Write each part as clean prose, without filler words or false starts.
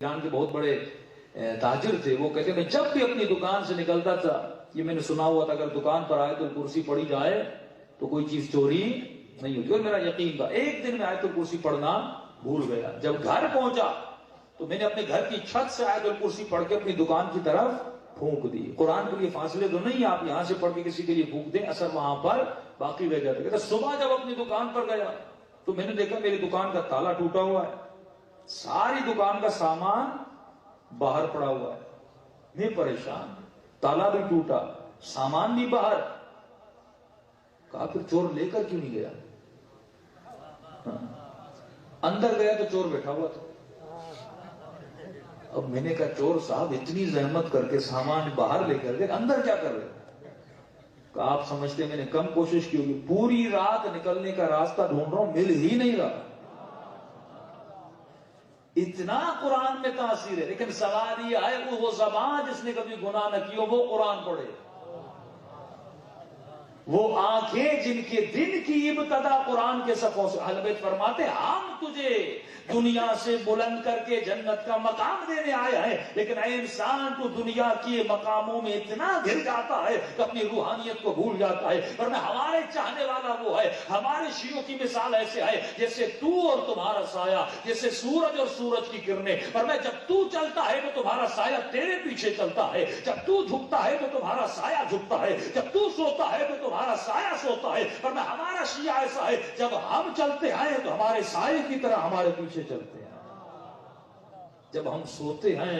ایران کے بہت بڑے تاجر تھے، وہ کہتے میں جب بھی اپنی دکان سے نکلتا تھا، یہ میں نے سنا ہوا تھا، اگر دکان پر آیت الکرسی پڑھی جائے تو کوئی چیز چوری نہیں ہوتی، اور میرا یقین تھا۔ ایک دن میں آیت الکرسی پڑھنا بھول گیا، جب گھر پہنچا تو میں نے اپنے گھر کی چھت سے آیت الکرسی پڑھ کے اپنی دکان کی طرف پھونک دی۔ قرآن کے لیے فاصلے تو نہیں، آپ یہاں سے پڑھ کے کسی کے لیے پھونک دیں، اثر وہاں پر باقی رہ جاتا ہے۔ صبح جب اپنی دکان پر گیا تو میں نے دیکھا میری دکان کا تالا ٹوٹا ہوا ہے، ساری دکان کا سامان باہر پڑا ہوا ہے۔ میں پریشان، تالا بھی ٹوٹا، سامان بھی باہر۔ کہا پھر چور لے کر کیوں نہیں گیا؟ اندر گیا تو چور بیٹھا ہوا تھا۔ اب میں نے کہا چور صاحب اتنی زحمت کر کے سامان باہر لے کر گئے، اندر کیا کر رہے؟ کہا آپ سمجھتے میں نے کم کوشش کی ہوگی، پوری رات نکلنے کا راستہ ڈھونڈ رہا ہوں، مل ہی نہیں رہا۔ اتنا قرآن میں تاثیر ہے، لیکن سوال یہ ہے وہ زبان جس نے کبھی گناہ نہ کیا وہ قرآن پڑھے، وہ آنکھیں جن کے دن کی ابتدا قرآن کے صفوں سے۔ اہل بیت فرماتے ہم تجھے دنیا سے بلند کر کے جنت کا مقام دینے آئے ہیں، لیکن اے انسان تو دنیا کے مقاموں میں اتنا گر جاتا ہے کہ اپنی روحانیت کو بھول جاتا ہے۔ اور میں ہمارے چاہنے والا وہ ہے، ہمارے شیعوں کی مثال ایسے ہے جیسے تو اور تمہارا سایہ، جیسے سورج اور سورج کی کرنیں۔ اور میں جب تو چلتا ہے تو تمہارا سایہ تیرے پیچھے چلتا ہے، جب تو جھکتا ہے تو تمہارا سایہ جھکتا ہے، جب تو سوتا ہے تو تمہارا سایہ سوتا ہے۔ اور میں ہمارا شیعہ ایسا ہے، جب ہم چلتے ہیں تو ہمارے سائے کی طرح ہمارے پیچھے چلتے ہیں، جب ہم سوتے ہیں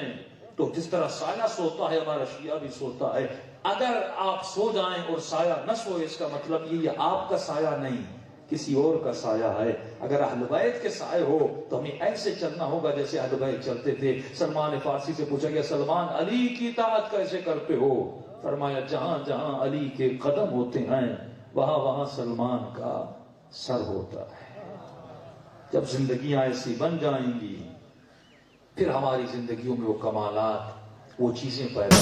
تو جس طرح سایہ سوتا ہے ہمارا شیعہ بھی سوتا ہے۔ اگر آپ سو جائیں اور سایہ نہ سوئے، اس کا مطلب یہ آپ کا سایہ نہیں، کسی اور کا سایہ ہے۔ اگر اہل بیت کے سائے ہو تو ہمیں ایسے چلنا ہوگا جیسے اہل بیت چلتے تھے۔ سلمان فارسی سے پوچھا گیا سلمان علی کی اطاعت کیسے کرتے ہو؟ فرمایا جہاں جہاں علی کے قدم ہوتے ہیں وہاں وہاں سلمان کا سر ہوتا ہے۔ جب زندگیاں ایسی بن جائیں گی پھر ہماری زندگیوں میں وہ کمالات، وہ چیزیں پیدا